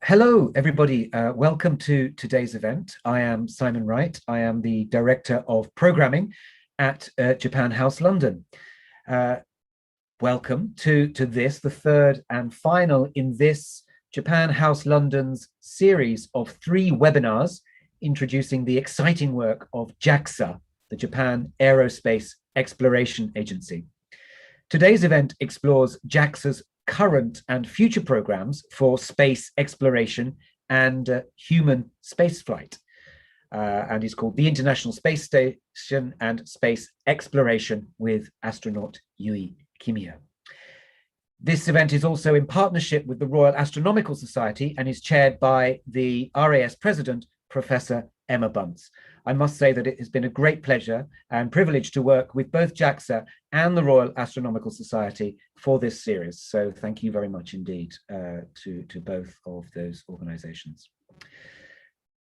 Hello, everybody. Welcome to today's event. I am Simon Wright. I am the Director of Programming at Japan House London. Welcome to this, the third and final in this Japan House London's series of 3 webinars introducing the exciting work of JAXA, the Japan Aerospace Exploration Agency. Today's event explores JAXA's current and future programs for space exploration and human spaceflight, and is called the International Space Station and Space Exploration with Astronaut Yui Kimiya. This event is also in partnership with the Royal Astronomical Society and is chaired by the RAS President, Professor Emma Bunce. I must say that it has been a great pleasure and privilege to work with both JAXA and the Royal Astronomical Society for this series. So thank you very much indeed to both of those organizations.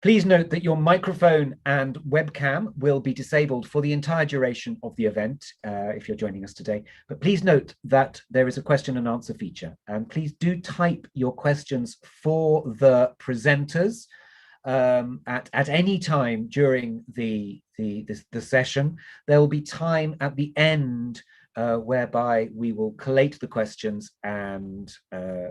Please note that your microphone and webcam will be disabled for the entire duration of the event if you're joining us today. But please note that there is a question and answer feature, and please do type your questions for the presenters at any time during the session. There will be time at the end whereby we will collate the questions and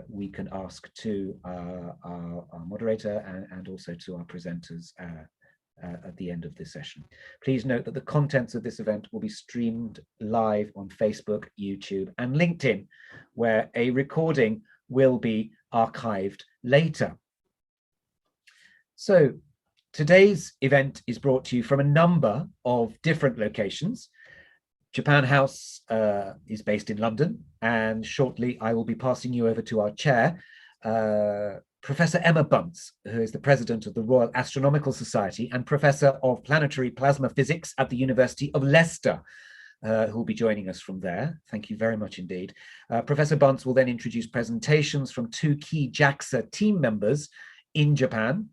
we can ask to our moderator and also to our presenters at the end of this session. Please note that the contents of this event will be streamed live on Facebook, YouTube, and LinkedIn, where a recording will be archived later. So today's event is brought to you from a number of different locations. Japan House is based in London, and shortly I will be passing you over to our chair, Professor Emma Bunce, who is the President of the Royal Astronomical Society and Professor of Planetary Plasma Physics at the University of Leicester, who will be joining us from there. Thank you very much indeed. Professor Bunce will then introduce presentations from 2 key JAXA team members in Japan.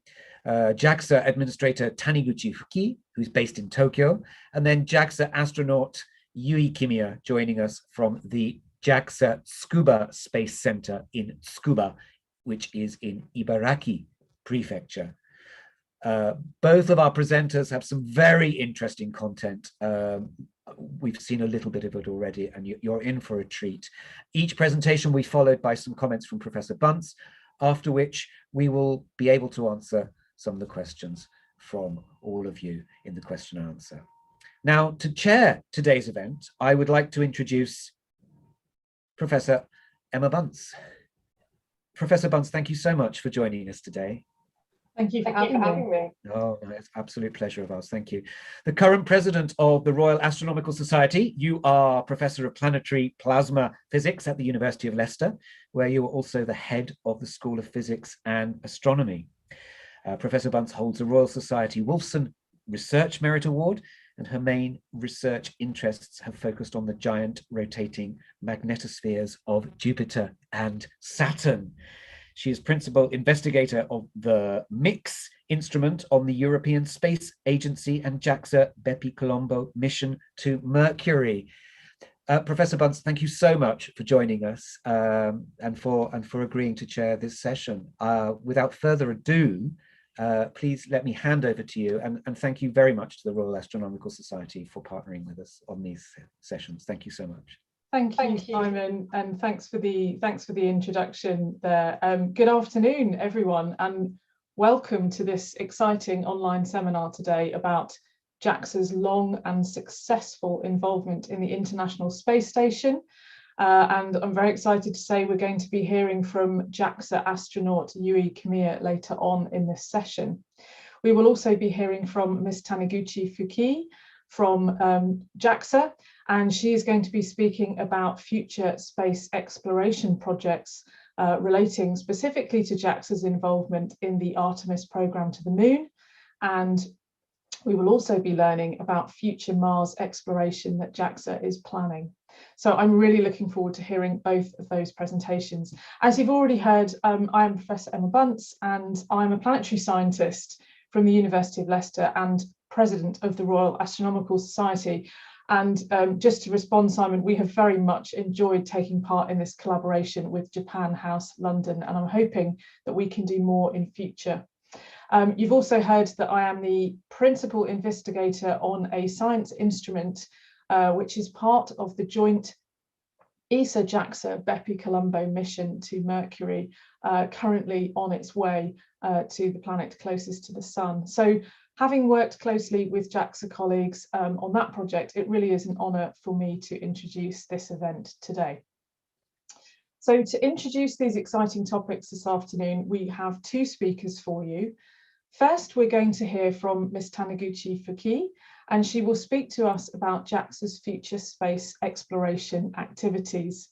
JAXA Administrator Taniguchi Fuki, who's based in Tokyo, and then JAXA Astronaut Yui Kimiya joining us from the JAXA Tsukuba Space Center in Tsukuba, which is in Ibaraki Prefecture. Both of our presenters have some very interesting content. We've seen a little bit of it already, and you're in for a treat. Each presentation will be followed by some comments from Professor Bunce, after which we will be able to answer some of the questions from all of you in the question and answer. Now, to chair today's event, I would like to introduce Professor Emma Bunce. Professor Bunce, thank you so much for joining us today. Thank you for having me. Oh, no, it's an absolute pleasure of ours. Thank you. The current president of the Royal Astronomical Society, you are Professor of Planetary Plasma Physics at the University of Leicester, where you are also the head of the School of Physics and Astronomy. Professor Bunce holds a Royal Society Wolfson Research Merit Award, and her main research interests have focused on the giant rotating magnetospheres of Jupiter and Saturn. She is principal investigator of the MIX instrument on the European Space Agency and JAXA Bepi Colombo mission to Mercury. Professor Bunce, thank you so much for joining us and for agreeing to chair this session. Without further ado, please let me hand over to you, and thank you very much to the Royal Astronomical Society for partnering with us on these sessions. Thank you so much. Thank you, Simon, and thanks for the introduction there. Good afternoon, everyone, and welcome to this exciting online seminar today about JAXA's long and successful involvement in the International Space Station. And I'm very excited to say we're going to be hearing from JAXA astronaut Yui Kimiya later on in this session. We will also be hearing from Ms. Taniguchi Fuki from JAXA, and she is going to be speaking about future space exploration projects relating specifically to JAXA's involvement in the Artemis program to the moon. And we will also be learning about future Mars exploration that JAXA is planning. So I'm really looking forward to hearing both of those presentations. As you've already heard, I am Professor Emma Bunce, and I'm a planetary scientist from the University of Leicester and President of the Royal Astronomical Society. And just to respond, Simon, we have very much enjoyed taking part in this collaboration with Japan House London, and I'm hoping that we can do more in future. You've also heard that I am the principal investigator on a science instrument, which is part of the joint ESA-JAXA Bepi-Colombo mission to Mercury, currently on its way to the planet closest to the sun. So having worked closely with JAXA colleagues on that project, it really is an honour for me to introduce this event today. So to introduce these exciting topics this afternoon, we have two speakers for you. First, we're going to hear from Ms. Taniguchi Fuki, and she will speak to us about JAXA's future space exploration activities.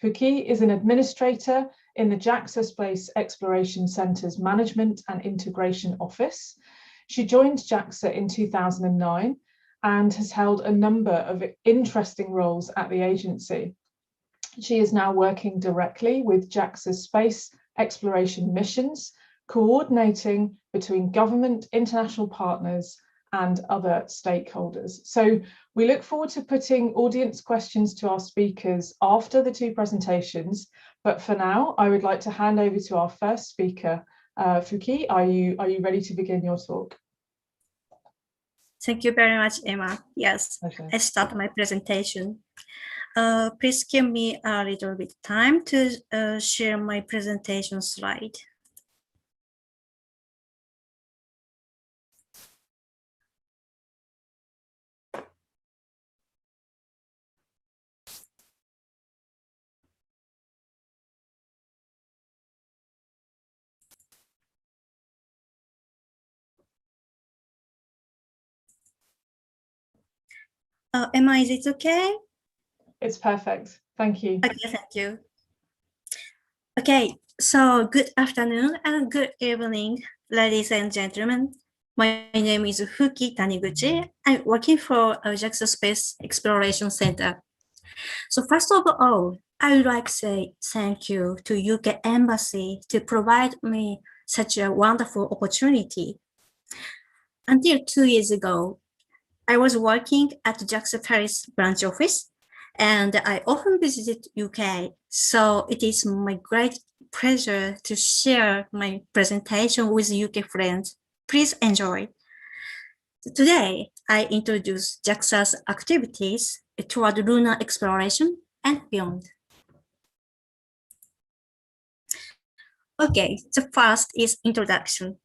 Fuki is an administrator in the JAXA Space Exploration Centre's Management and Integration Office. She joined JAXA in 2009 and has held a number of interesting roles at the agency. She is now working directly with JAXA's space exploration missions, coordinating between government, international partners, and other stakeholders. So we look forward to putting audience questions to our speakers after the two presentations. But for now, I would like to hand over to our first speaker. Fuki, are you ready to begin your talk? Thank you very much, Emma. Yes, okay. I start my presentation. Please give me a little bit time to share my presentation slide. Emma, is it okay? It's perfect. Thank you. Okay, thank you. Okay, so good afternoon and good evening, ladies and gentlemen. My name is Fuki Taniguchi. I'm working for JAXA Space Exploration Center. So first of all, I would like to say thank you to UK Embassy to provide me such a wonderful opportunity. Until 2 years ago, I was working at JAXA Paris branch office, and I often visited UK. So it is my great pleasure to share my presentation with UK friends. Please enjoy. Today, I introduce JAXA's activities toward lunar exploration and beyond. Okay, the first is introduction.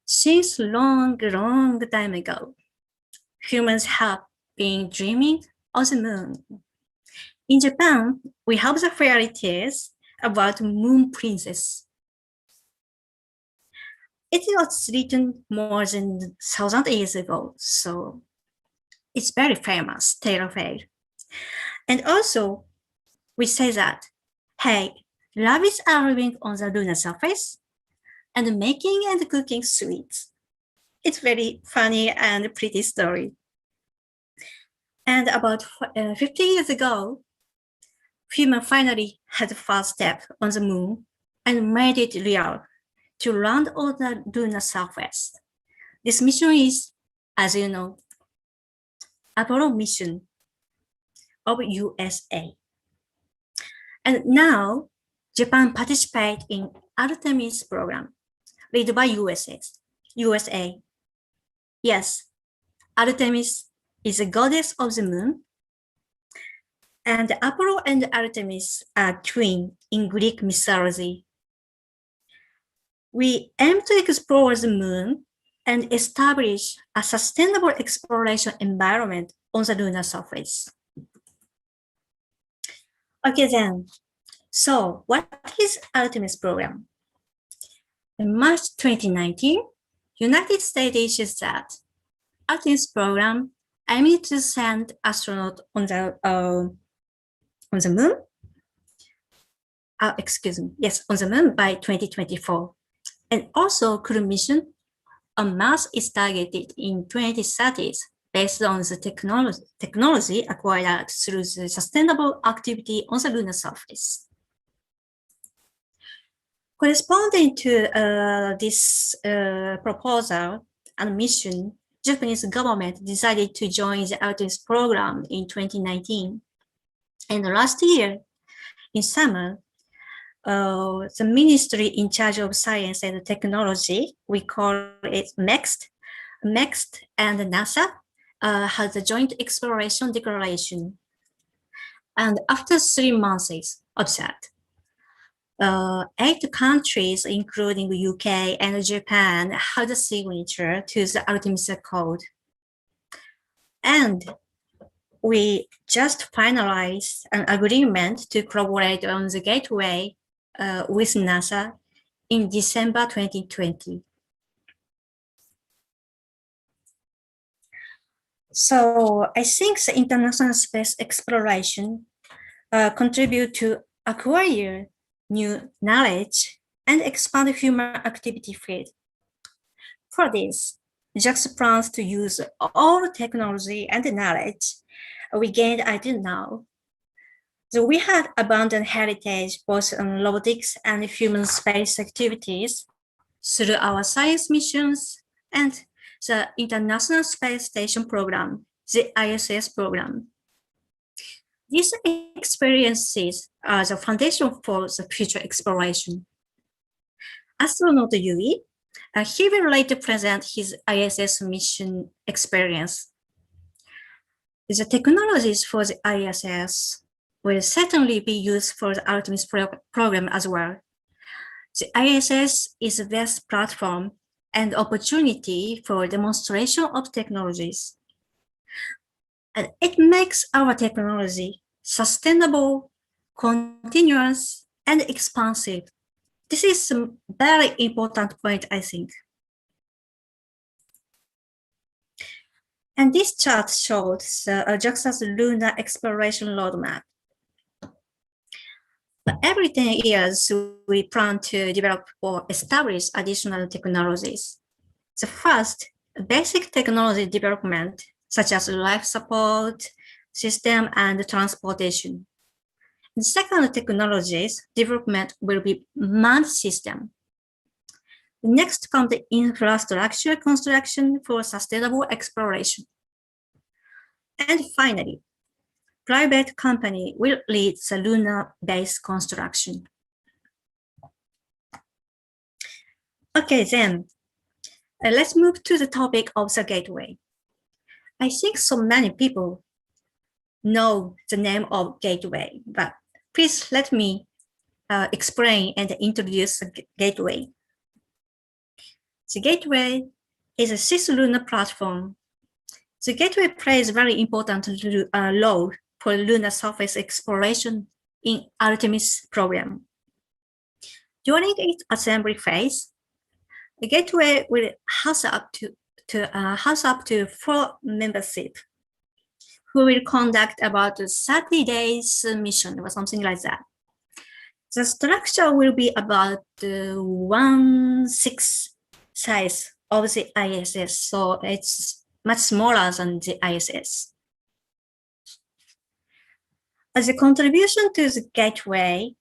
Since long time ago, humans have been dreaming of the moon. In Japan, we have the fairy tales about Moon Princess. It was written more than 1,000 years ago, so it's very famous tale of fairy. And also, we say that, hey, rabbits are living on the lunar surface and making and cooking sweets. It's very funny and pretty story. And about 50 years ago, humans finally had the first step on the moon and made it real to land on the lunar surface. This mission is, as you know, Apollo mission of USA. And now, Japan participates in Artemis program, led by USA. Yes, Artemis is a goddess of the moon, and Apollo and Artemis are twin in Greek mythology. We aim to explore the moon and establish a sustainable exploration environment on the lunar surface. Okay then, so what is Artemis program? In March 2019, United States issued that Artemis program aiming to send astronauts on the moon. On the moon by 2024. And also crew mission on Mars is targeted in 2030s based on the technology acquired through the sustainable activity on the lunar surface. Corresponding to this proposal and mission, Japanese government decided to join the Artemis program in 2019. And last year, in summer, the ministry in charge of science and technology, we call it MEXT and NASA, had a joint exploration declaration. And after 3 months of that, 8 countries, including the UK and Japan, had a signature to the Artemis Accord. And we just finalized an agreement to collaborate on the gateway with NASA in December 2020. So I think the international space exploration contribute to acquire new knowledge and expand human activity field. For this, JAXA plans to use all technology and knowledge we gained until now. So we have abundant heritage both on robotics and human space activities through our science missions and the International Space Station program, the ISS program. These experiences are the foundation for the future exploration. Astronaut Yui, he will later present his ISS mission experience. The technologies for the ISS will certainly be used for the Artemis program as well. The ISS is the best platform and opportunity for demonstration of technologies. And it makes our technology sustainable, continuous, and expansive. This is a very important point, I think. And this chart shows JAXA's lunar exploration roadmap. Every 10 years, we plan to develop or establish additional technologies. The first, basic technology development, such as life support system and transportation. The second technologies development will be manned system. Next comes the infrastructure construction for sustainable exploration. And finally, private company will lead the lunar base construction. Okay, then let's move to the topic of the gateway. I think so many people know the name of gateway, but please let me explain and introduce the gateway. The gateway is a cislunar platform. The gateway plays a very important role for lunar surface exploration in Artemis program. During its assembly phase, the gateway will house up to 4 membership who will conduct about 30 days mission or something like that. The structure will be about 1/6 size of the ISS, so it's much smaller than the ISS. As a contribution to the gateway,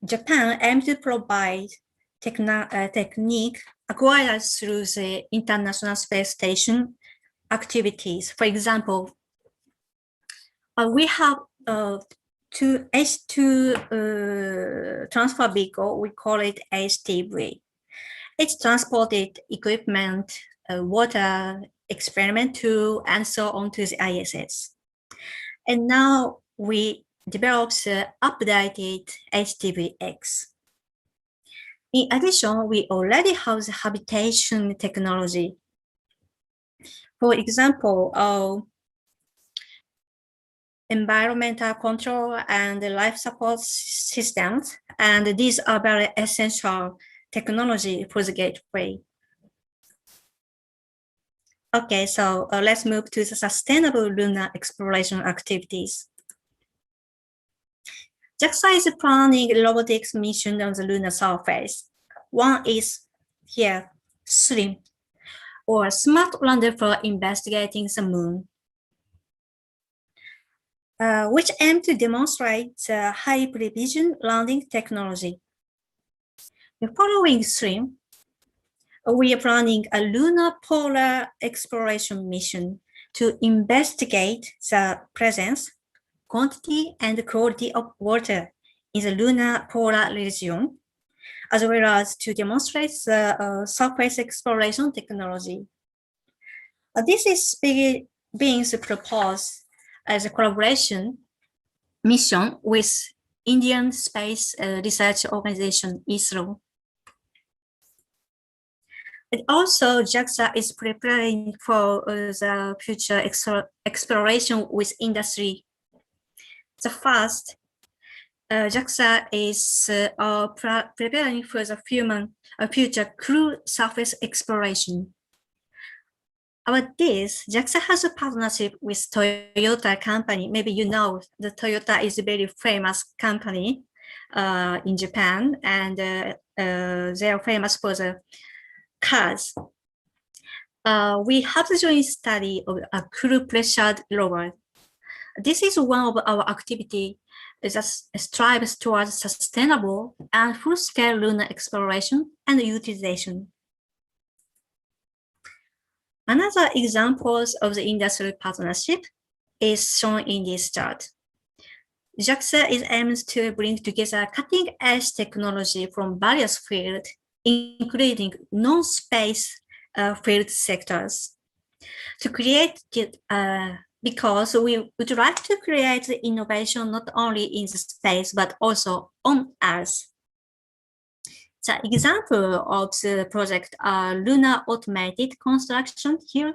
Japan aims to provide technique acquired through the International Space Station activities. For example, we have two H2 transfer vehicle, we call it HTV. It's transported equipment, water, experiment tool, and so on to the ISS. And now we developed the updated HTVX. In addition, we already have the habitation technology. For example, environmental control and life support systems, and these are very essential technology for the gateway. Okay, so let's move to the sustainable lunar exploration activities. JAXA is planning robotics mission on the lunar surface. One is here, SLIM, or Smart Lander for investigating the moon, which aim to demonstrate the high precision landing technology. The following SLIM we are planning a lunar polar exploration mission to investigate the presence, quantity, and quality of water in the lunar polar region, as well as to demonstrate the surface exploration technology. This is being proposed as a collaboration mission with Indian Space Research Organization, ISRO. And also, JAXA is preparing for the future exploration with industry. The first, JAXA is preparing for the future crew surface exploration. About this, JAXA has a partnership with Toyota company. Maybe you know the Toyota is a very famous company in Japan, and they are famous for the cars. We have the joint study of a crew pressured rover. This is one of our activities that strives towards sustainable and full-scale lunar exploration and utilization. Another examples of the industrial partnership is shown in this chart. JAXA is aims to bring together cutting-edge technology from various fields, including non-space field sectors, to create because we would like to create innovation not only in the space but also on Earth. The example of the project are lunar automated construction here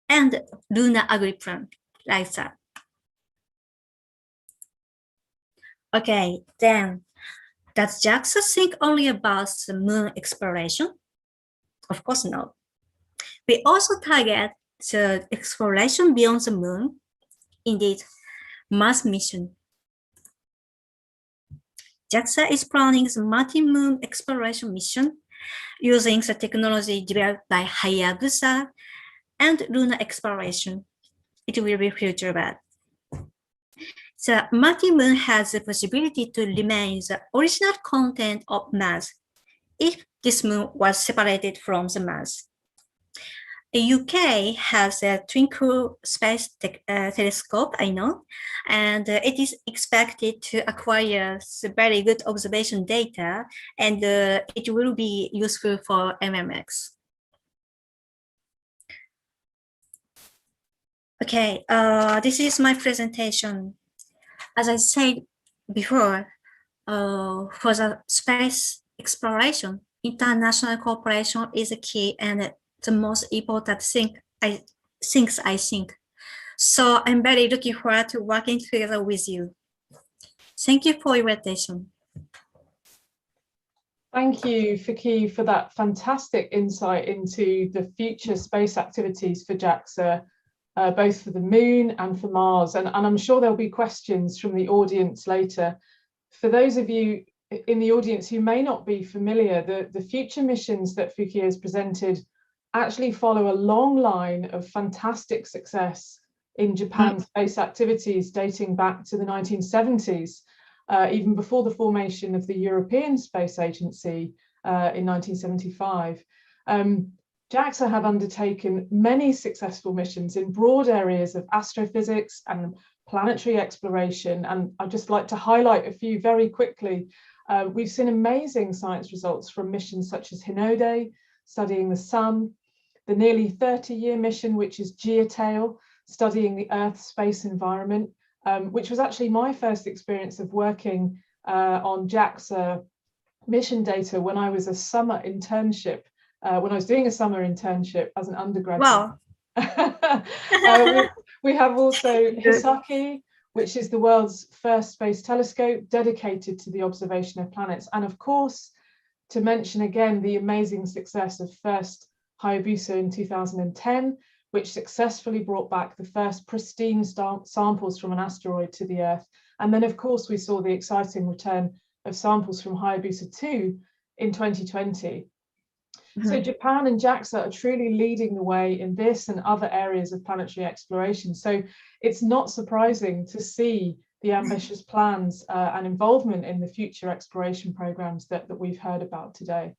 and lunar agri-plant, like that. Okay, then does JAXA think only about the moon exploration? Of course not. We also target the exploration beyond the moon, indeed, Mars mission. JAXA is planning the multi-moon exploration mission using the technology developed by Hayabusa and lunar exploration. It will be future bad. The multi-moon has the possibility to remain the original content of Mars if this moon was separated from the Mars. The UK has a Twinkle Space Telescope, I know, and it is expected to acquire very good observation data, and it will be useful for MMX. Okay, this is my presentation. As I said before, for the space exploration, international cooperation is a key and the most important thing I think. So I'm very looking forward to working together with you. Thank you for your attention. Thank you, Fuki, for that fantastic insight into the future space activities for JAXA, both for the moon and for Mars. And I'm sure there'll be questions from the audience later. For those of you in the audience who may not be familiar, the future missions that Fuki has presented actually follow a long line of fantastic success in Japan's space activities dating back to the 1970s, even before the formation of the European Space Agency in 1975. JAXA have undertaken many successful missions in broad areas of astrophysics and planetary exploration, and I'd just like to highlight a few very quickly. We've seen amazing science results from missions such as Hinode, studying the sun, the nearly 30-year mission, which is GeoTail, studying the Earth's space environment, which was actually my first experience of working on JAXA mission data when I was a summer internship, when I was doing a summer internship as an undergraduate. Wow. We have also Hisaki, which is the world's first space telescope dedicated to the observation of planets. And of course, to mention again the amazing success of first Hayabusa in 2010, which successfully brought back the first pristine samples from an asteroid to the Earth. And then, of course, we saw the exciting return of samples from Hayabusa 2 in 2020. So Japan and JAXA are truly leading the way in this and other areas of planetary exploration. So it's not surprising to see the ambitious plans and involvement in the future exploration programs that we've heard about today.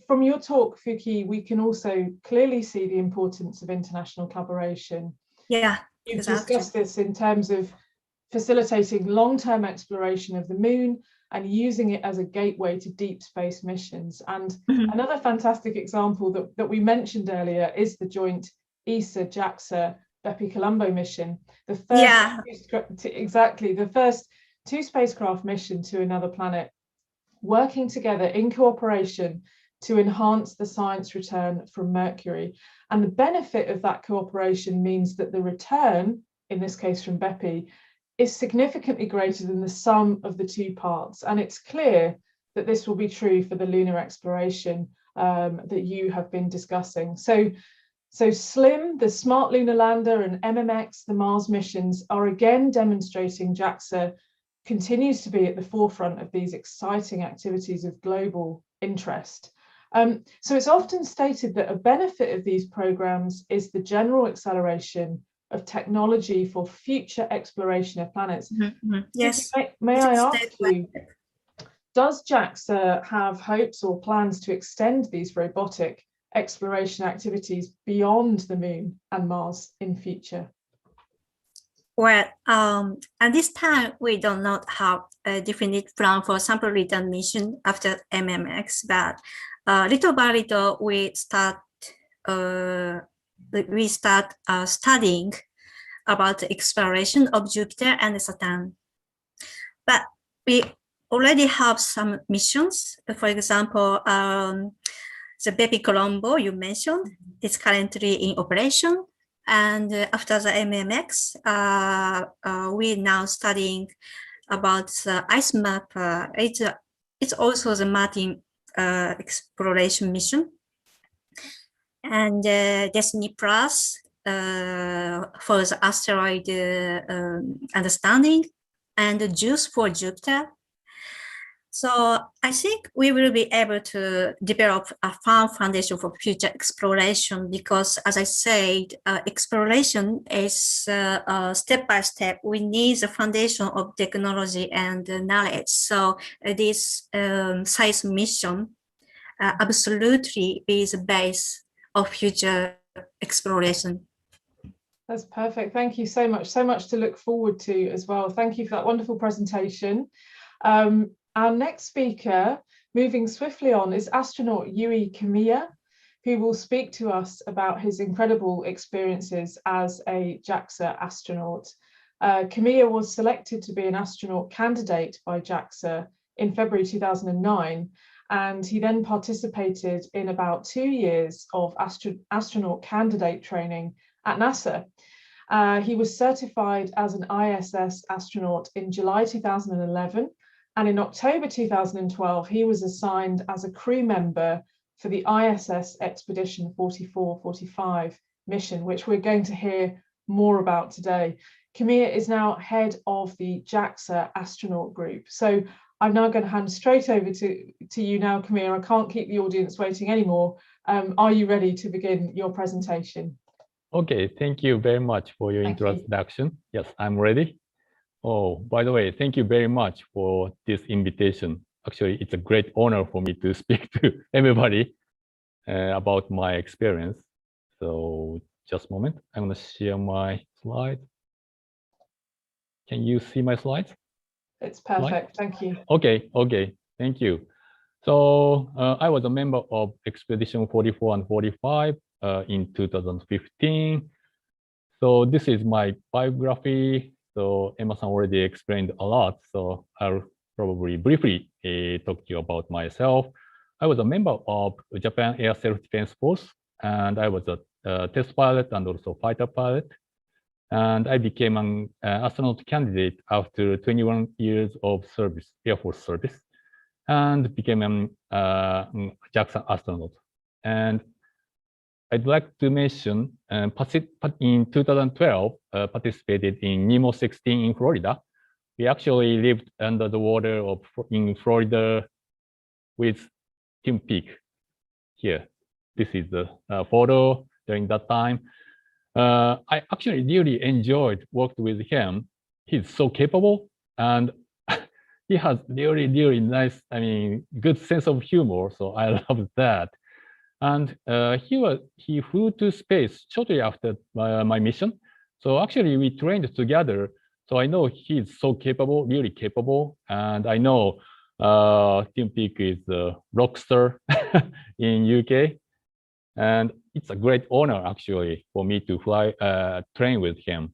from your talk, Fuki, we can also clearly see the importance of international collaboration. Yeah, You've exactly. discussed this in terms of facilitating long-term exploration of the moon and using it as a gateway to deep space missions. And another fantastic example that we mentioned earlier is the joint ESA-JAXA Bepi-Colombo mission, the first two spacecraft mission to another planet, working together in cooperation to enhance the science return from Mercury. And the benefit of that cooperation means that the return, in this case from Bepi, is significantly greater than the sum of the two parts. And it's clear that this will be true for the lunar exploration that you have been discussing. So SLIM, the Smart Lunar Lander, and MMX, the Mars missions, are again demonstrating JAXA continues to be at the forefront of these exciting activities of global interest. So it's often stated that a benefit of these programs is the general acceleration of technology for future exploration of planets. Yes. May I ask you, does JAXA have hopes or plans to extend these robotic exploration activities beyond the moon and Mars in future? Well, at this time, we do not have a definite plan for sample return mission after MMX, but little by little, we start studying about the exploration of Jupiter and Saturn. But we already have some missions. For example, the Bepi-Colombo you mentioned is currently in operation. And after the MMX, we're now studying about the ice map. It's also the Martin exploration mission. And Destiny Plus for the asteroid understanding, and JUICE for Jupiter. So I think we will be able to develop a firm foundation for future exploration because, as I said, exploration is step by step. We need the foundation of technology and knowledge. So this science mission absolutely is the base of future exploration. That's perfect. Thank you so much. So much to look forward to as well. Thank you for that wonderful presentation. Our next speaker, moving swiftly on, is astronaut Yui Kimiya, who will speak to us about his incredible experiences as a JAXA astronaut. Kimiya was selected to be an astronaut candidate by JAXA in February 2009, and he then participated in about 2 years of astronaut candidate training at NASA. He was certified as an ISS astronaut in July 2011, and in October 2012, he was assigned as a crew member for the ISS Expedition 44-45 mission, which we're going to hear more about today. Kimiya is now head of the JAXA astronaut group. So I'm now going to hand straight over to you now, Kimiya. I can't keep the audience waiting anymore. Are you ready to begin your presentation? Okay, thank you very much for your introduction. Yes, I'm ready. Oh, by the way, thank you very much for this invitation. Actually, it's a great honor for me to speak to everybody about my experience. So just a moment, I'm going to share my slides. Can you see my slides? It's perfect, thank you. Okay, thank you. So I was a member of Expedition 44 and 45 in 2015. So this is my biography. So Emma-san already explained a lot, so I'll probably briefly talk to you about myself. I was a member of Japan Air Self-Defense Force, and I was a test pilot and also fighter pilot. And I became an astronaut candidate after 21 years of service, Air Force service, and became a JAXA astronaut. And I'd like to mention in 2012, participated in Nemo 16 in Florida. We actually lived under the water in Florida with Tim Peake here. This is the photo during that time. I actually really enjoyed working with him. He's so capable, and he has really nice, good sense of humor. So I love that. And he flew to space shortly after my mission. So actually we trained together. So I know he's so capable, really capable. And I know Tim Peake is a rock star in UK. And it's a great honor actually for me to train with him.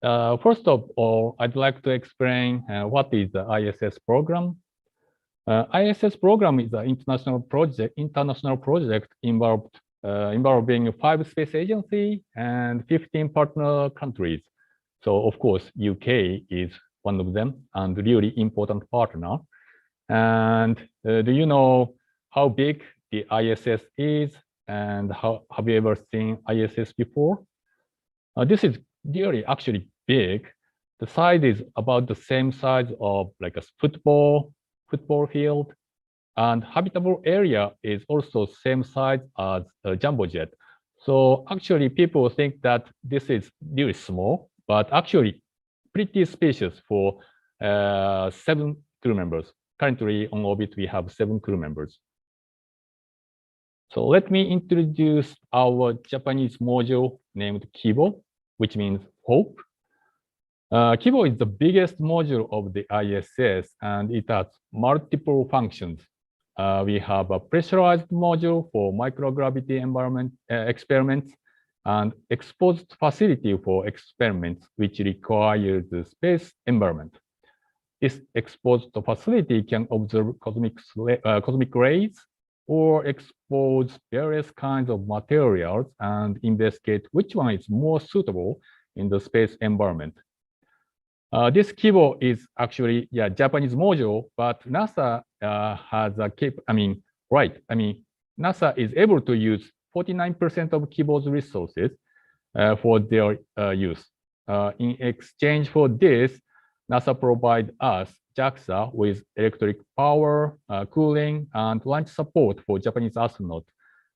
First of all, I'd like to explain what is the ISS program. ISS program is an international project involving 5 space agencies and 15 partner countries. So of course, UK is one of them and really important partner. And do you know how big the ISS is, and have you ever seen ISS before? This is really actually big. The size is about the same size of like a football field, and habitable area is also same size as a jumbo jet. So actually people think that this is really small, but actually pretty spacious for 7 crew members. Currently on orbit, we have 7 crew members. So let me introduce our Japanese module named Kibo, which means hope. Kibo is the biggest module of the ISS, and it has multiple functions. We have a pressurized module for microgravity environment experiments and exposed facility for experiments which requires the space environment. This exposed facility can observe cosmic rays or expose various kinds of materials and investigate which one is more suitable in the space environment. This Kibo is actually Japanese module, but NASA has a NASA is able to use 49% of Kibo's resources for their use. In exchange for this, NASA provide us, JAXA, with electric power, cooling, and launch support for Japanese astronauts.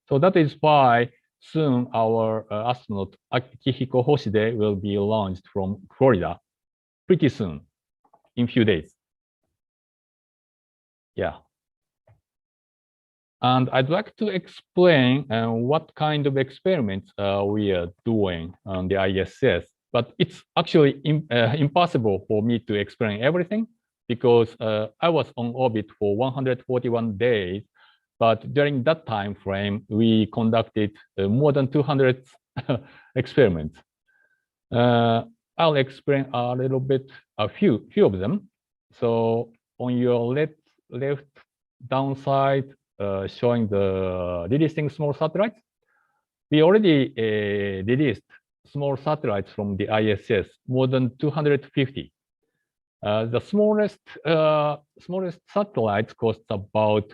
So that is why soon our astronaut Akihiko Hoshide will be launched from Florida pretty soon, in few days. Yeah. And I'd like to explain what kind of experiments we are doing on the ISS. But it's actually impossible for me to explain everything because I was on orbit for 141 days. But during that time frame, we conducted more than 200 experiments. I'll explain a little bit, a few of them. So on your left down side, showing the releasing small satellites, we already released small satellites from the ISS, more than 250. The smallest satellites cost about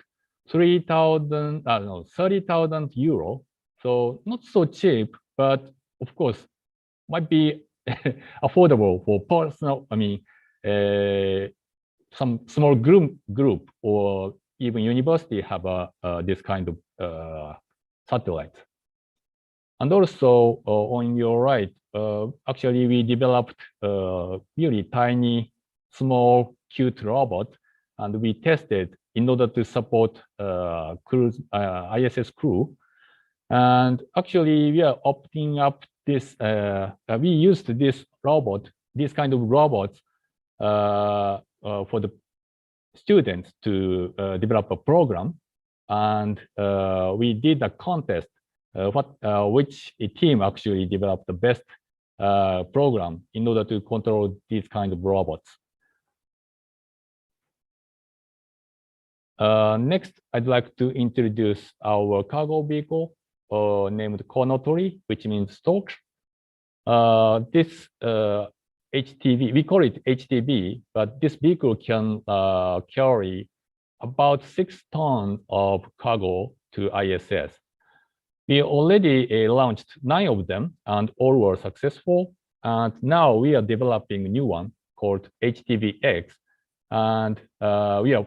30,000 euro. So not so cheap, but of course might be affordable for personal. Some small group or even university have this kind of satellites. And also on your right, actually we developed a really tiny, small, cute robot, and we tested in order to support ISS crew. And actually we are opting up this, we used this kind of robots for the students to develop a program. And we did a contest which team actually developed the best program in order to control these kind of robots. Next, I'd like to introduce our cargo vehicle named Konotori, which means stork. This HTV, we call it HTV, but this vehicle can carry about 6 tons of cargo to ISS. We already launched 9 of them, and all were successful. And now we are developing a new one called HTVX, and we are,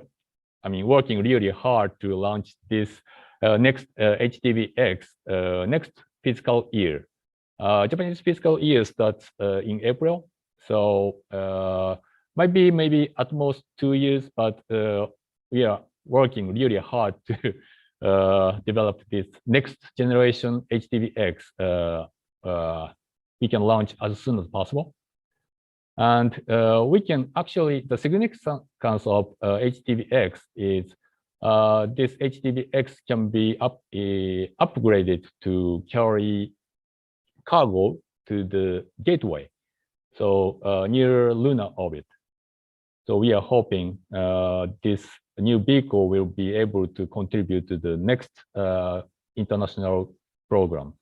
working really hard to launch this next HTVX next fiscal year. Japanese fiscal year starts in April, so might be maybe at most 2 years, but we are working really hard to develop this next generation HTVX. We can launch as soon as possible. And we can actually, the significance of HTVX is this HTVX can be upgraded to carry cargo to the gateway, so near lunar orbit. So we are hoping this new vehicle will be able to contribute to the next international program.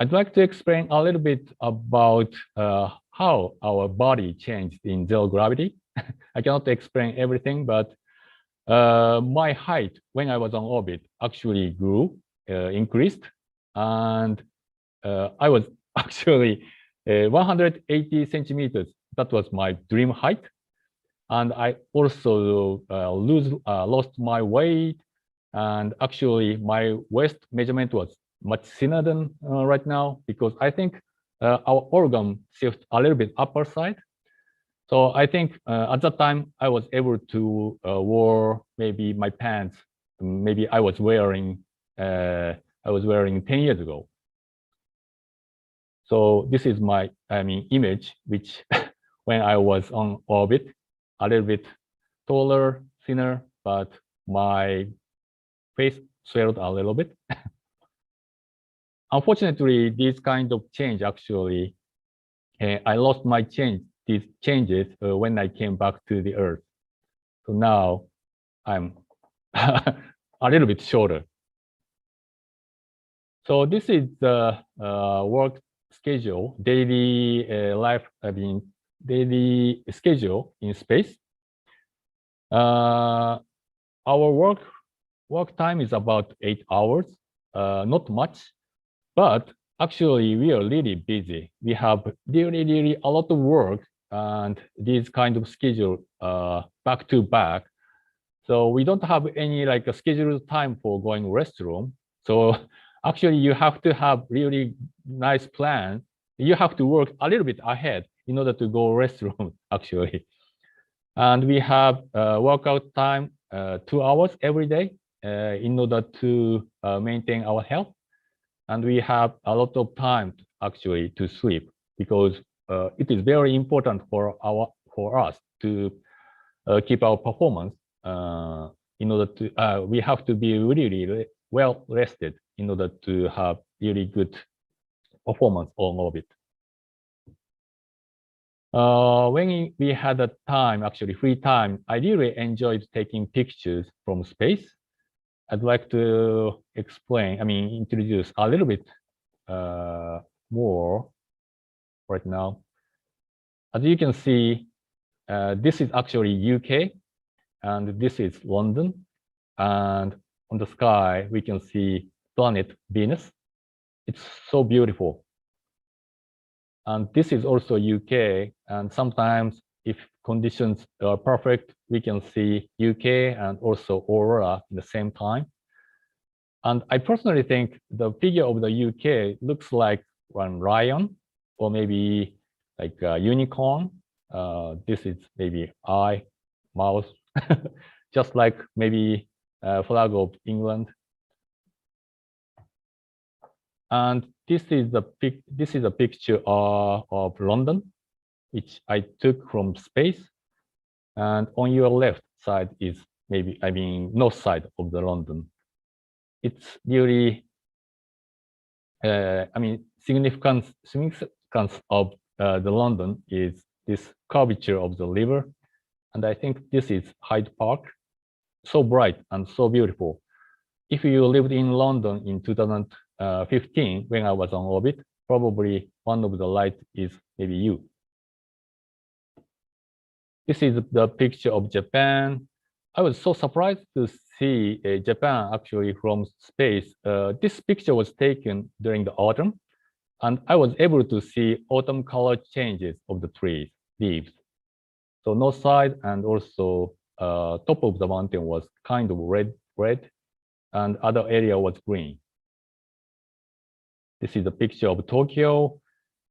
I'd like to explain a little bit about how our body changed in zero gravity. I cannot explain everything, but my height when I was on orbit actually grew, increased, and I was actually 180 centimeters. That was my dream height. And I also lost my weight, and actually my waist measurement was much thinner than right now, because I think our organ shifts a little bit upper side. So I think at that time I was able to wear maybe my pants, maybe I was wearing 10 years ago. So this is my image, which when I was on orbit, a little bit taller, thinner, but my face swelled a little bit. Unfortunately, this kind of change actually, I lost my these changes when I came back to the Earth. So now I'm a little bit shorter. So this is the work schedule, daily daily schedule in space. Our work time is about 8 hours, not much. But actually, we are really busy. We have really a lot of work, and this kind of schedule back to back. So we don't have any like a scheduled time for going restroom. So actually, you have to have really nice plan. You have to work a little bit ahead in order to go restroom actually. And we have workout time 2 hours every day in order to maintain our health. And we have a lot of time actually to sleep, because it is very important for us to keep our performance. In order to, we have to be really well rested in order to have really good performance on orbit. When we had a time, actually free time, I really enjoyed taking pictures from space. I'd like to introduce a little bit more right now. As you can see, this is actually UK, and this is London. And on the sky, we can see planet Venus. It's so beautiful. And this is also UK. And sometimes if conditions are perfect, we can see UK and also aurora at the same time. And I personally think the figure of the UK looks like one lion, or maybe like a unicorn. This is maybe eye, mouth, just like maybe a flag of England. And this is a picture of London, which I took from space. And on your left side is maybe, north side of the London. It's really, significance of the London is this curvature of the river. And I think this is Hyde Park, so bright and so beautiful. If you lived in London in 2015, when I was on orbit, probably one of the lights is maybe you. This is the picture of Japan. I was so surprised to see Japan actually from space. This picture was taken during the autumn, and I was able to see autumn color changes of the trees, leaves. So north side and also top of the mountain was kind of red, and other area was green. This is a picture of Tokyo,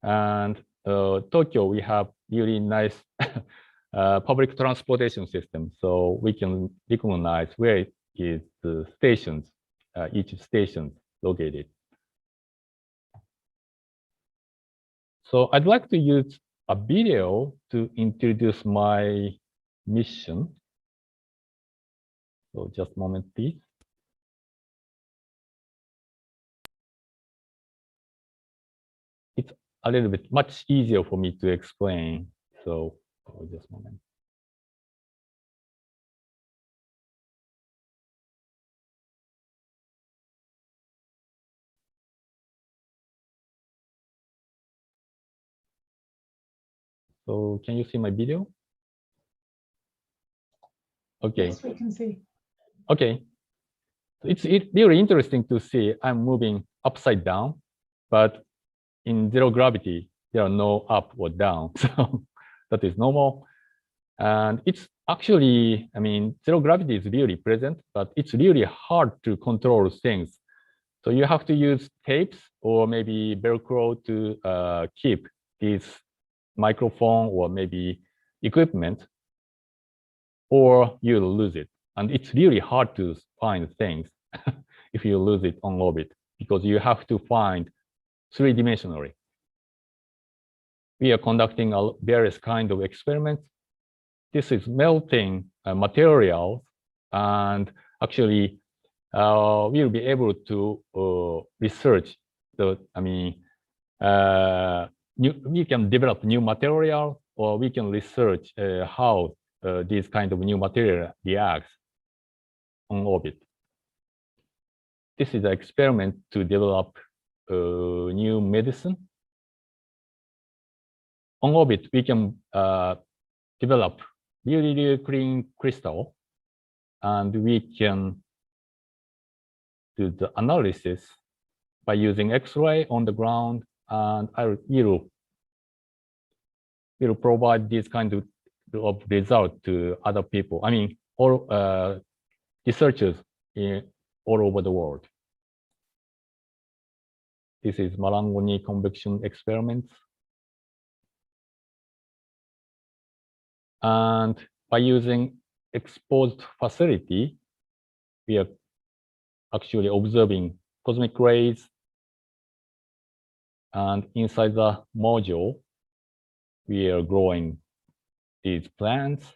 and Tokyo, we have really nice public transportation system, so we can recognize where is the stations, each station located. So I'd like to use a video to introduce my mission. So just a moment, please. It's a little bit much easier for me to explain. So just a moment. So can you see my video? Okay. Yes, we can see. Okay. It's really interesting to see I'm moving upside down, but in zero gravity, there are no up or down. So that is normal. And it's actually, I mean, zero gravity is really present, but it's really hard to control things. So you have to use tapes or maybe Velcro to keep this microphone or maybe equipment, or you'll lose it. And it's really hard to find things if you lose it on orbit, because you have to find three-dimensionally. We are conducting various kinds of experiments. This is melting materials, and actually we'll be able to research the, we can develop new material, or we can research how these kind of new material reacts on orbit. This is an experiment to develop new medicine. On orbit, we can develop really clean crystal, and we can do the analysis by using X-ray on the ground, and will provide this kind of result to other people. I mean, all researchers all over the world. This is Marangoni convection experiments. And by using exposed facility, we are actually observing cosmic rays. And inside the module, we are growing these plants.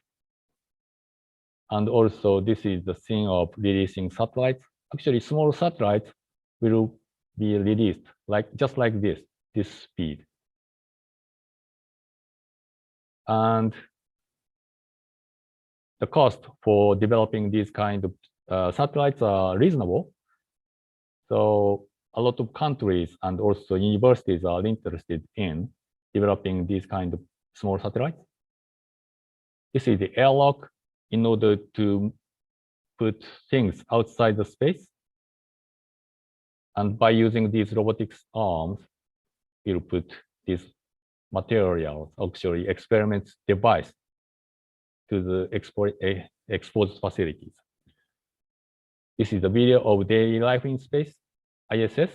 And also, this is the scene of releasing satellites. Actually, small satellites will be released just like this speed. And the cost for developing these kind of satellites are reasonable. So a lot of countries and also universities are interested in developing these kind of small satellites. This is the airlock in order to put things outside the space. And by using these robotics arms, we'll put these materials, actually experiments device, to the exposed facilities. This is a video of daily life in space, ISS.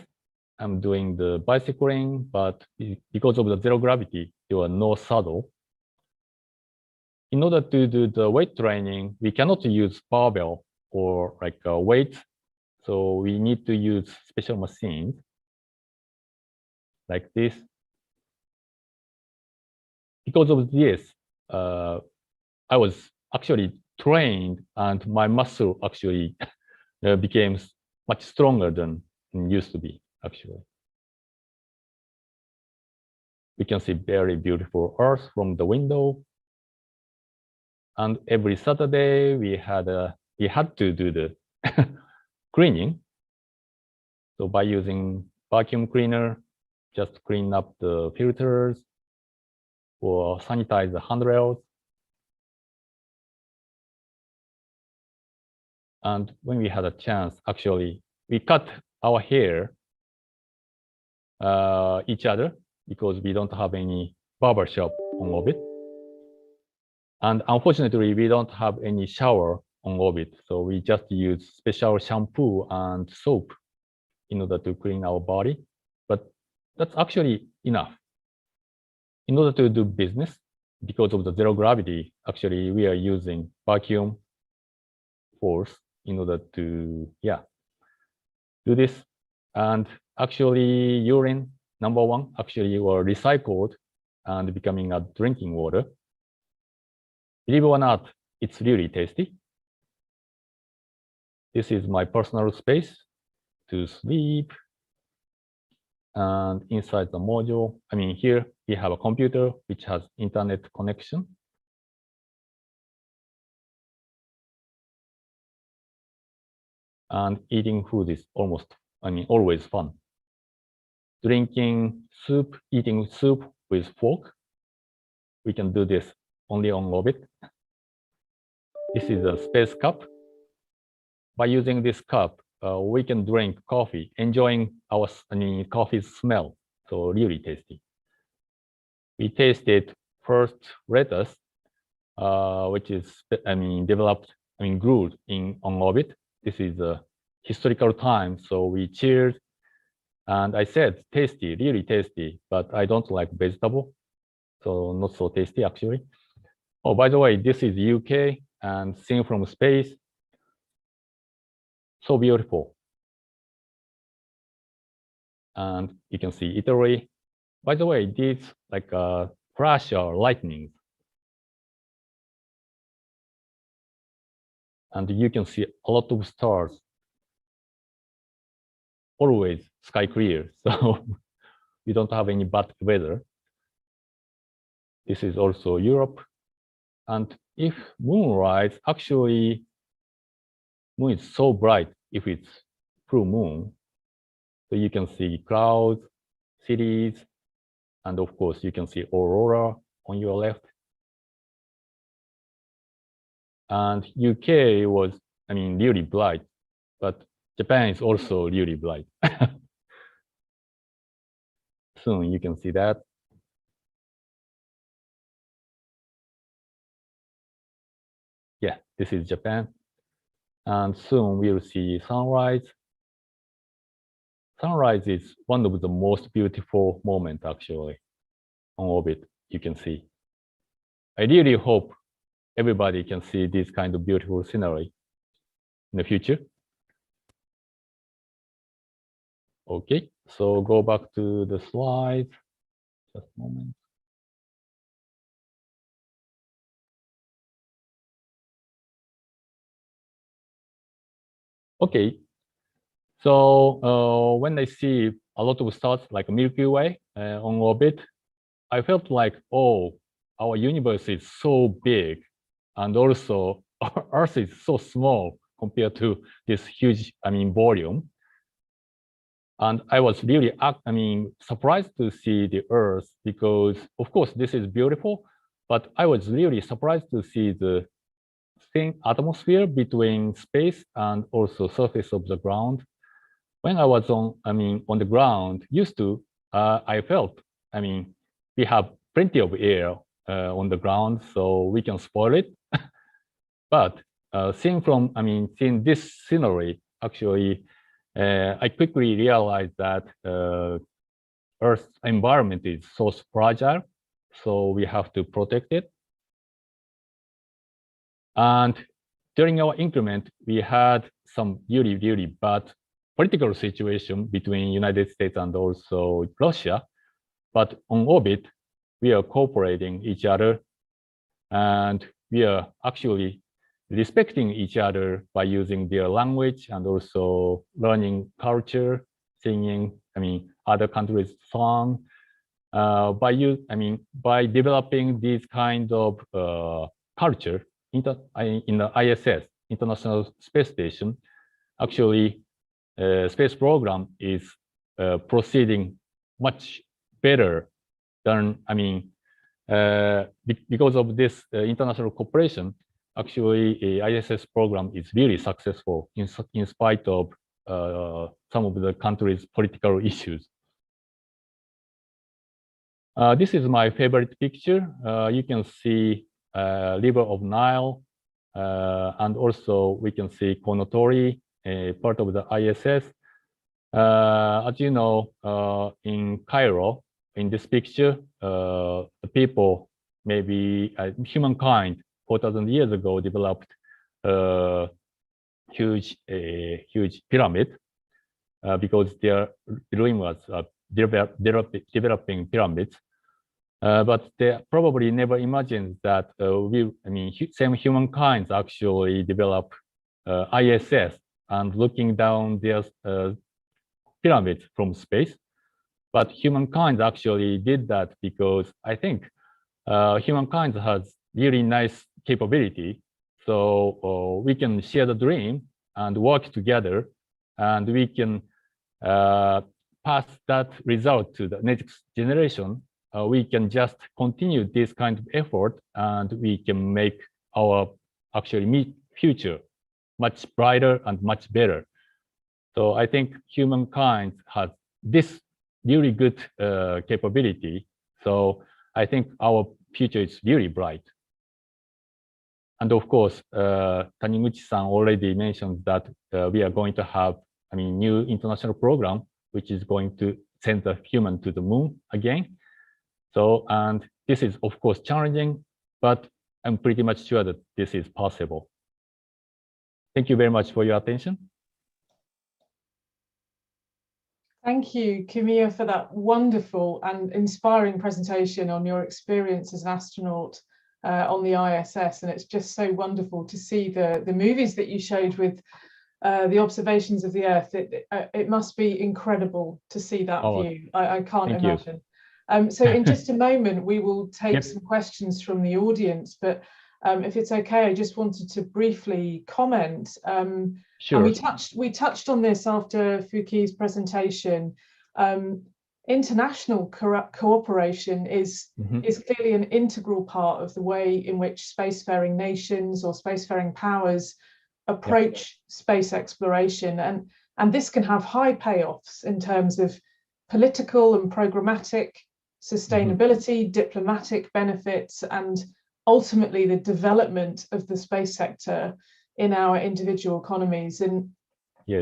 I'm doing the bicycling, but because of the zero gravity, there are no saddle. In order to do the weight training, we cannot use barbell or weight. So we need to use special machines like this. Because of this, I was actually trained, and my muscle actually became much stronger than it used to be, actually. We can see very beautiful Earth from the window. And every Saturday, we had to do the cleaning. So by using vacuum cleaner, just clean up the filters or sanitize the handrails. And when we had a chance, actually, we cut our hair each other because we don't have any barber shop on orbit. And unfortunately, we don't have any shower on orbit. So we just use special shampoo and soap in order to clean our body. But that's actually enough. in order to do business, because of the zero gravity, actually we are using vacuum force in order to do this. And actually urine number one actually were recycled and becoming a drinking water. Believe it or not, it's really tasty. This is my personal space to sleep. And inside the module, here we have a computer which has internet connection. And eating food is always fun. Drinking soup, eating soup with fork. We can do this only on orbit. This is a space cup. By using this cup, we can drink coffee, enjoying our coffee smell. So really tasty. We tasted first lettuce, which is developed, grew on orbit. This is a historical time, so we cheered, and I said tasty, really tasty, but I don't like vegetable, so not so tasty actually. Oh, by the way, this is UK and seen from space. So beautiful. And you can see Italy. By the way, these like a flash or lightning. And you can see a lot of stars. Always sky clear, so we don't have any bad weather. This is also Europe. And if moonrise, actually, moon is so bright if it's full moon. So you can see clouds, cities, and of course you can see aurora on your left. And UK was, really bright, but Japan is also really bright. Soon you can see that. Yeah, this is Japan. And soon we'll see sunrise. Sunrise is one of the most beautiful moments actually on orbit, you can see. I really hope everybody can see this kind of beautiful scenery in the future. Okay, so go back to the slides. Just a moment. Okay, so when I see a lot of stars like Milky Way on orbit, I felt like, oh, our universe is so big, and also our Earth is so small compared to this huge, volume. And I was really, surprised to see the Earth because, of course, this is beautiful, but I was really surprised to see the thin atmosphere between space and also surface of the ground. When I was on the ground, I felt, we have plenty of air on the ground, so we can spoil it. But seeing this scenery, actually, I quickly realized that Earth's environment is so fragile, so we have to protect it. And during our increment, we had some really, really bad political situation between United States and also Russia. But on orbit, we are cooperating each other, and we are actually respecting each other by using their language and also learning culture, singing, other countries' song. By developing this kind of culture in the ISS, International Space Station, actually, space program is proceeding much better than, because of this international cooperation, actually, ISS program is really successful in spite of some of the country's political issues. This is my favorite picture. You can see River of Nile, and also we can see Konotori, part of the ISS. As you know, in Cairo, in this picture, the people, maybe humankind 4,000 years ago developed a huge pyramid because their dream was developing pyramids. But they probably never imagined that same humankind actually develop ISS and looking down their pyramids from space. But humankind actually did that because I think humankind has really nice capability. So we can share the dream and work together, and we can pass that result to the next generation. We can just continue this kind of effort, and we can make our future much brighter and much better. So I think humankind has this really good capability. So I think our future is really bright. And of course, Taniguchi-san already mentioned that we are going to have, new international program, which is going to send the human to the moon again. So, and this is of course challenging, but I'm pretty much sure that this is possible. Thank you very much for your attention. Thank you, Kimiya, for that wonderful and inspiring presentation on your experience as an astronaut on the ISS. And it's just so wonderful to see the movies that you showed with the observations of the Earth. It must be incredible to see that view. I can't imagine. So in just a moment, we will take some questions from the audience, but if it's okay, I just wanted to briefly comment. Sure. And we touched on this after Fuki's presentation. International cooperation is clearly an integral part of the way in which spacefaring nations or spacefaring powers approach space exploration, and this can have high payoffs in terms of political and programmatic sustainability, diplomatic benefits, and ultimately the development of the space sector in our individual economies. And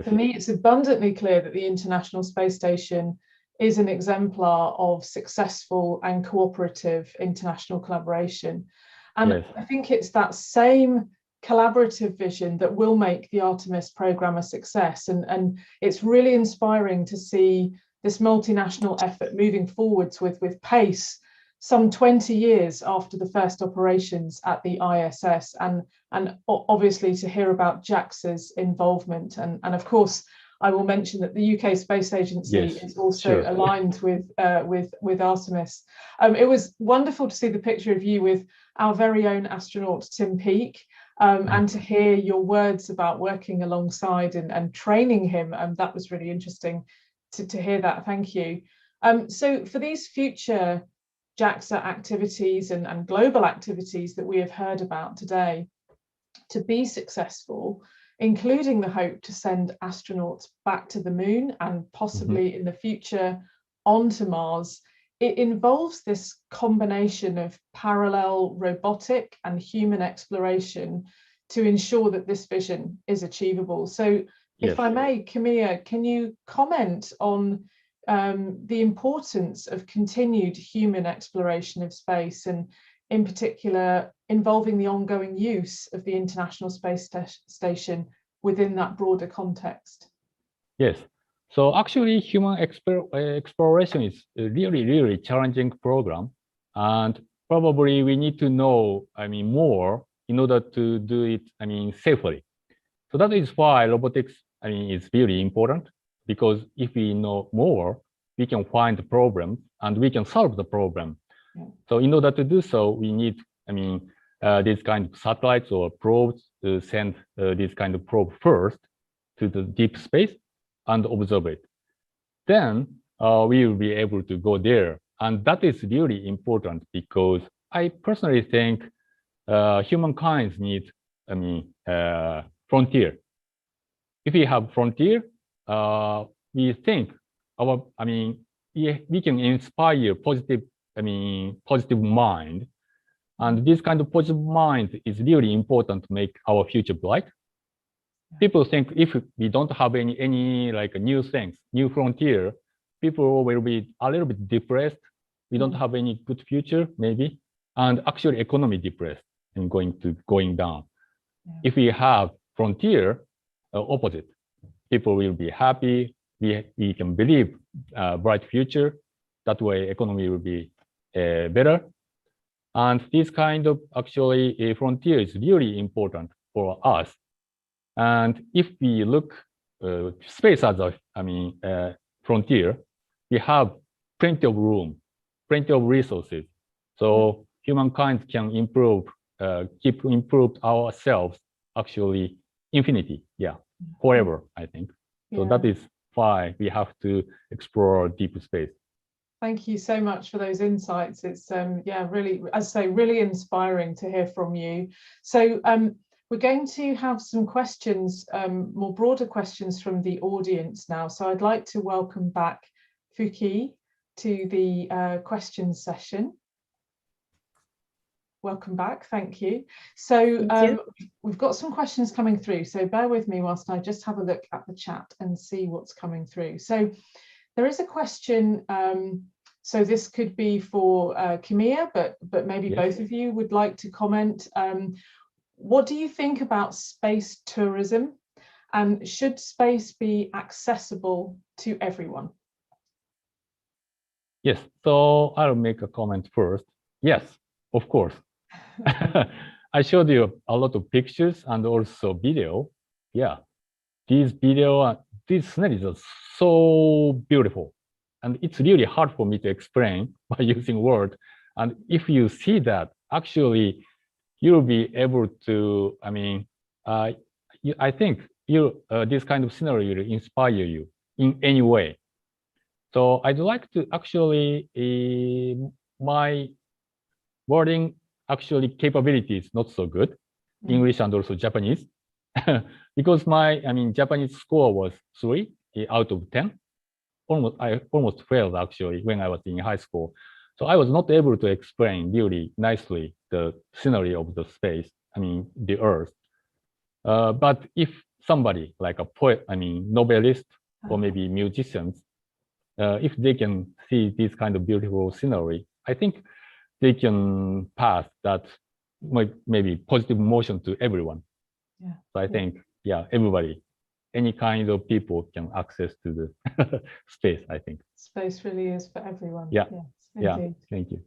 for me, it's abundantly clear that the International Space Station is an exemplar of successful and cooperative international collaboration. And I think it's that same collaborative vision that will make the Artemis program a success. And it's really inspiring to see this multinational effort moving forwards with pace, some 20 years after the first operations at the ISS, and obviously to hear about JAXA's involvement. And of course, I will mention that the UK Space Agency is also aligned with Artemis. It was wonderful to see the picture of you with our very own astronaut, Tim Peake, and to hear your words about working alongside and training him. That was really interesting to hear that. Thank you. So for these future JAXA activities and global activities that we have heard about today, to be successful, including the hope to send astronauts back to the moon and possibly in the future onto Mars, it involves this combination of parallel robotic and human exploration to ensure that this vision is achievable. So if I may, Kimiya, can you comment on the importance of continued human exploration of space, and in particular involving the ongoing use of the International Space Station within that broader context? Yes. So actually, human exploration is a really challenging program, and probably we need to know, more in order to do it, safely. So that is why robotics, is really important, because if we know more, we can find the problem and we can solve the problem. So in order to do so, we need, these kind of satellites or probes to send this kind of probe first to the deep space and observe it. Then we will be able to go there. And that is really important, because I personally think humankind needs, frontier. If we have frontier, we think we can inspire positive mind. And this kind of positive mind is really important to make our future bright. People think if we don't have any like new things, new frontier, people will be a little bit depressed We don't have any good future, maybe, and actually economy depressed and going down. Yeah. If we have frontier, opposite, people will be happy. We can believe bright future. That way, economy will be better. And this kind of actually a frontier is really important for us. And if we look space as a, frontier, we have plenty of room, plenty of resources. So humankind can improve, keep improved ourselves actually infinity, forever, I think. So that is why we have to explore deep space. Thank you so much for those insights. It's really, as I say, really inspiring to hear from you. So we're going to have some questions, more broader questions from the audience now. So I'd like to welcome back Fuki to the questions session. Welcome back, thank you. So we've got some questions coming through, so bear with me whilst I just have a look at the chat and see what's coming through. So there is a question, so this could be for Kimiya, but maybe both of you would like to comment. What do you think about space tourism, and should space be accessible to everyone? Yes, so I'll make a comment first. Yes, of course. I showed you a lot of pictures and also video. Yeah, these sceneries are so beautiful, and it's really hard for me to explain by using words. And if you see that, actually, you'll be able to. I think this kind of scenario will inspire you in any way. So I'd like to actually my wording actually capability is not so good, English and also Japanese, because my Japanese score was 3 out of 10. I almost failed actually when I was in high school. So I was not able to explain really nicely the scenery of the space, the Earth. But if somebody like a poet, novelist, or maybe musicians, if they can see this kind of beautiful scenery, I think they can pass that maybe positive emotion to everyone. Yeah. So I think, everybody, any kind of people can access to the space, I think. Space really is for everyone. Yeah. Yes, indeed. Thank you.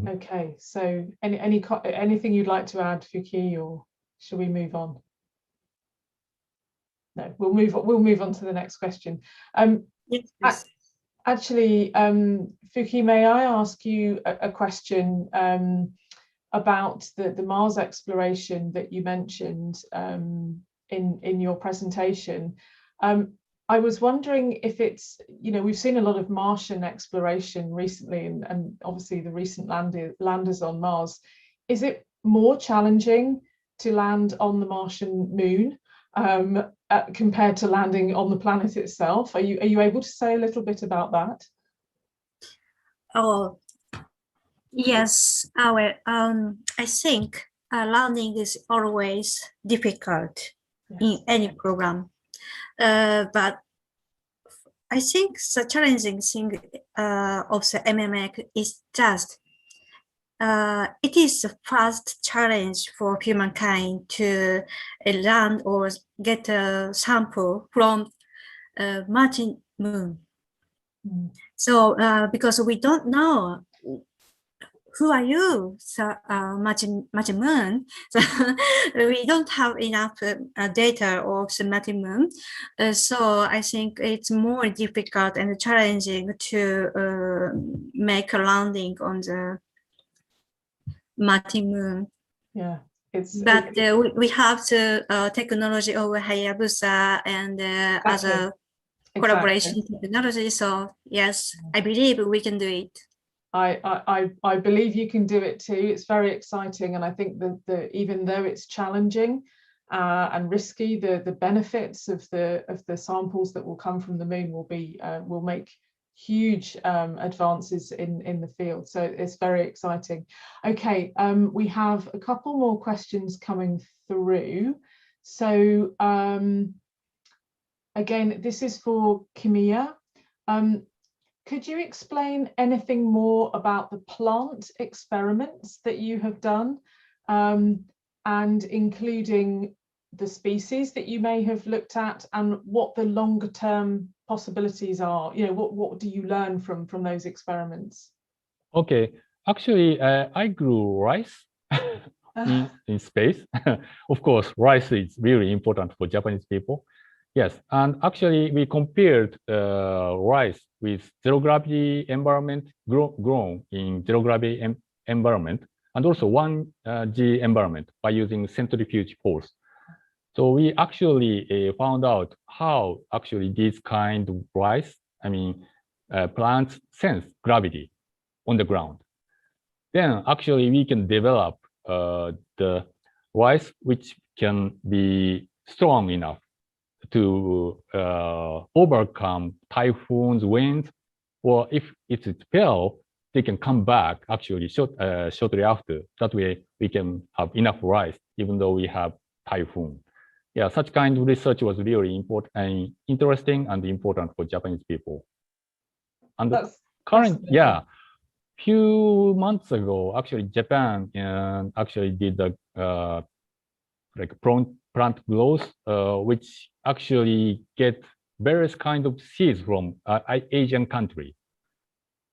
Okay, so anything you'd like to add, Fuki, or should we move on? No, we'll move on to the next question. Yes, actually, Fuki, may I ask you a question about the Mars exploration that you mentioned in your presentation? I was wondering if it's, we've seen a lot of Martian exploration recently, and obviously the recent landers on Mars. Is it more challenging to land on the Martian moon compared to landing on the planet itself? Are you able to say a little bit about that? Oh, yes. I think landing is always difficult in any program. But I think the challenging thing of the MMX is just it is the first challenge for humankind to land or get a sample from Martian moon. So because we don't know who are you, so Martian moon, so we don't have enough data of the Martian moon. So I think it's more difficult and challenging to make a landing on the Martian moon. Yeah, but we have the technology of Hayabusa and other collaboration technology. So yes, I believe we can do it. I believe you can do it too. It's very exciting, and I think that even though it's challenging and risky, the benefits of the samples that will come from the moon will make huge advances in the field. So it's very exciting. Okay, we have a couple more questions coming through. So again, this is for Kimiya. could you explain anything more about the plant experiments that you have done, and including the species that you may have looked at, and what the longer term possibilities are? You know, what do you learn from those experiments? Okay, actually, I grew rice in space. Of course, rice is really important for Japanese people. Yes, and actually we compared rice with zero gravity environment grown in zero gravity environment, and also 1G environment by using centrifuge force. So we actually found out how actually these kind of rice, plants sense gravity on the ground. Then actually we can develop the rice which can be strong enough to overcome typhoons, winds, or if it fell, they can come back actually shortly after. That way we can have enough rice even though we have typhoon. Yeah, such kind of research was really important and interesting and important for Japanese people. And few months ago, actually Japan actually did a like plant growth, which actually get various kind of seeds from Asian country.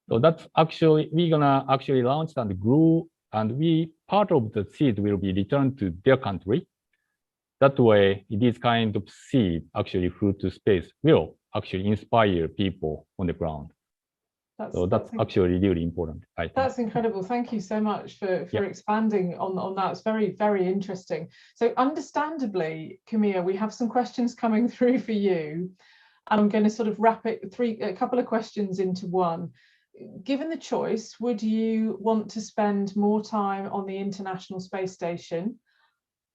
So that's actually we're gonna actually launch and grow, and part of the seed will be returned to their country. That way, this kind of seed actually flew to space will actually inspire people on the ground. That's actually really important, I think. That's incredible. Thank you so much for expanding on that. It's very, very interesting. So understandably, Kimiya, we have some questions coming through for you. And I'm going to sort of wrap a couple of questions into one. Given the choice, would you want to spend more time on the International Space Station,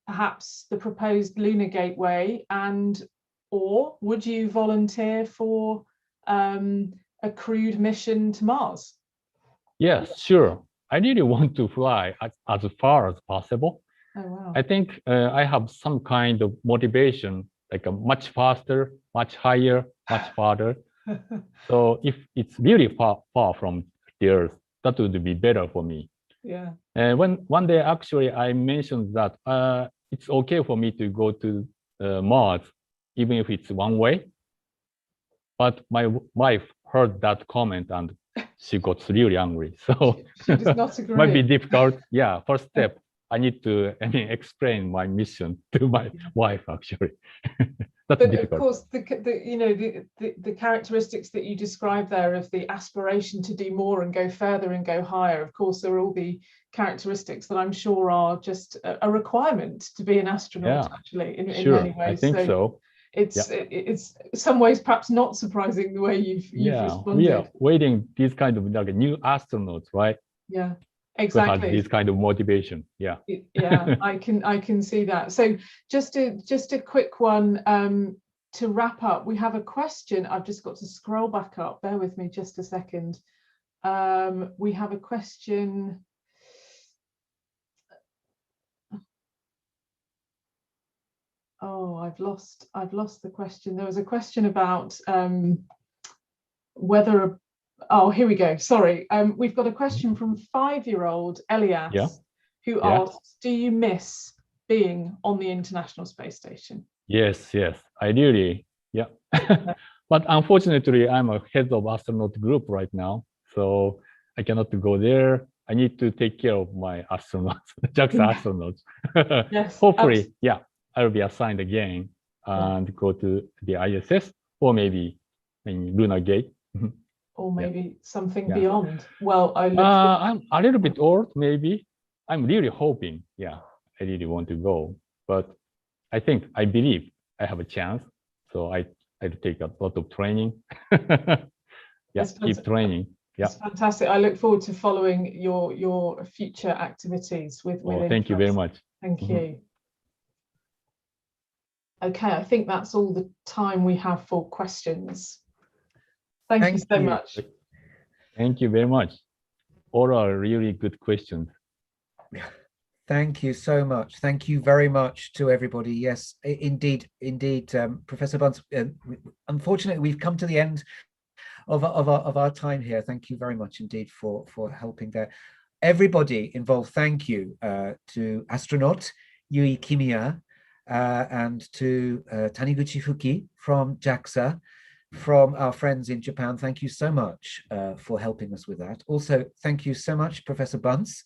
perhaps the proposed lunar gateway, or would you volunteer for a crewed mission to Mars? Yes, sure. I really want to fly as far as possible. Oh, wow. I think I have some kind of motivation, like a much faster, much higher, much farther. So if it's really far from the Earth, that would be better for me. Yeah. And when one day actually I mentioned that it's okay for me to go to Mars, even if it's one way. But my wife heard that comment and she got really angry. So she does not agree. Might be difficult. Yeah, first step, I need to explain my mission to my wife actually. That's difficult. Of course, the characteristics that you describe there of the aspiration to do more and go further and go higher, of course, there will all be characteristics that I'm sure are just a requirement to be an astronaut, actually, in many ways. I think so. It's it's some ways perhaps not surprising the way you've responded. We are waiting these kind of like new astronauts, right? Yeah, exactly. To have this kind of motivation. Yeah. Yeah, I can see that. So just a quick one to wrap up. We have a question. I've just got to scroll back up. Bear with me just a second. We have a question. Oh, I've lost the question. There was a question about whether. Oh, here we go. Sorry. We've got a question from 5-year-old Elias, who asks, "Do you miss being on the International Space Station?" Yes, I really, But unfortunately, I'm a head of astronaut group right now, so I cannot go there. I need to take care of my astronauts, JAXA astronauts. Yes, hopefully, I'll be assigned again and go to the ISS or maybe lunar gate. Or maybe something beyond. Well, I'm a little bit old, maybe. I'm really hoping, I really want to go. But I believe I have a chance. So I take a lot of training. Keep training. It's fantastic. I look forward to following your future activities with thank you very much. Thank you. Okay, I think that's all the time we have for questions. Thank you so much. Thank you very much. All are really good questions. Thank you so much. Thank you very much to everybody. Yes, indeed, Professor Bunce. Unfortunately, we've come to the end of our time here. Thank you very much indeed for helping there. Everybody involved, thank you to astronaut Yui Kimiya and to Taniguchi Fuki from JAXA, from our friends in Japan. Thank you so much for helping us with that. Also, thank you so much, Professor Bunce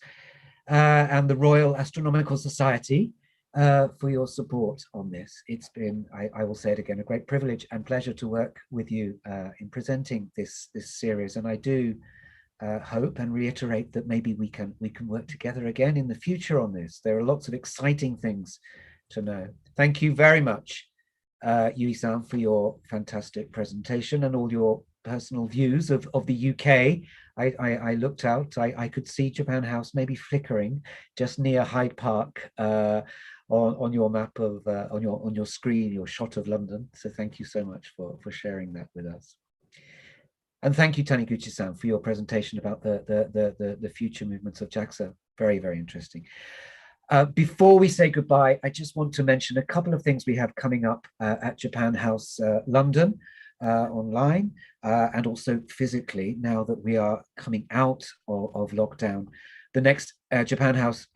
and the Royal Astronomical Society for your support on this. It's been, I will say it again, a great privilege and pleasure to work with you in presenting this series. And I do hope and reiterate that maybe we can work together again in the future on this. There are lots of exciting things to know. Thank you very much, Yui-san, for your fantastic presentation and all your personal views of the UK. I looked out, I could see Japan House maybe flickering just near Hyde Park on your map of on your screen, your shot of London. So thank you so much for sharing that with us. And thank you, Taniguchi-san, for your presentation about the future movements of JAXA. Very, very interesting. Before we say goodbye, I just want to mention a couple of things we have coming up at Japan House London online and also physically now that we are coming out of lockdown. The next Japan House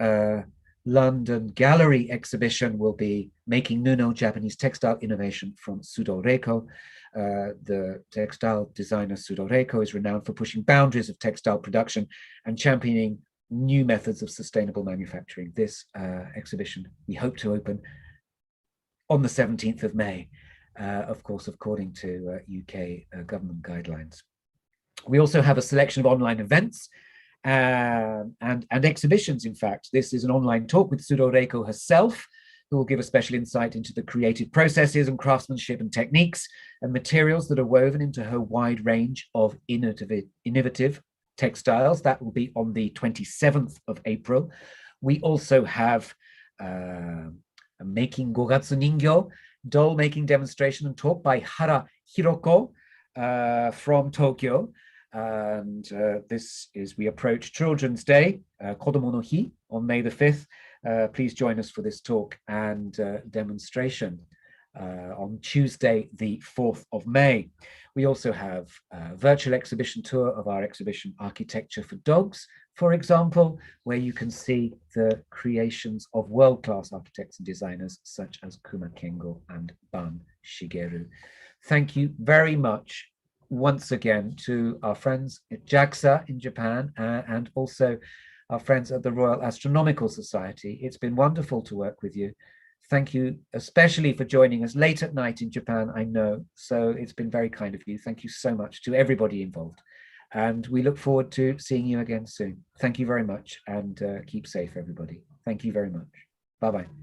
London Gallery exhibition will be Making Nuno, Japanese Textile Innovation from Sudo Reiko. The textile designer Sudo Reiko is renowned for pushing boundaries of textile production and championing new methods of sustainable manufacturing. This exhibition we hope to open on the 17th of May, of course, according to UK government guidelines. We also have a selection of online events and exhibitions. In fact, this is an online talk with Sudo Reiko herself, who will give a special insight into the creative processes and craftsmanship and techniques and materials that are woven into her wide range of innovative textiles. That will be on the 27th of April. We also have a Making Gogatsu Ningyo doll making demonstration and talk by Hara Hiroko from Tokyo. And this is, we approach Children's Day, Kodomo no Hi, on May the 5th. Please join us for this talk and demonstration on Tuesday, the 4th of May. We also have a virtual exhibition tour of our exhibition Architecture for Dogs, for example, where you can see the creations of world-class architects and designers such as Kuma Kengo and Ban Shigeru. Thank you very much once again to our friends at JAXA in Japan and also our friends at the Royal Astronomical Society. It's been wonderful to work with you. Thank you especially for joining us late at night in Japan, I know. So it's been very kind of you. Thank you so much to everybody involved. And we look forward to seeing you again soon. Thank you very much and keep safe, everybody. Thank you very much. Bye-bye.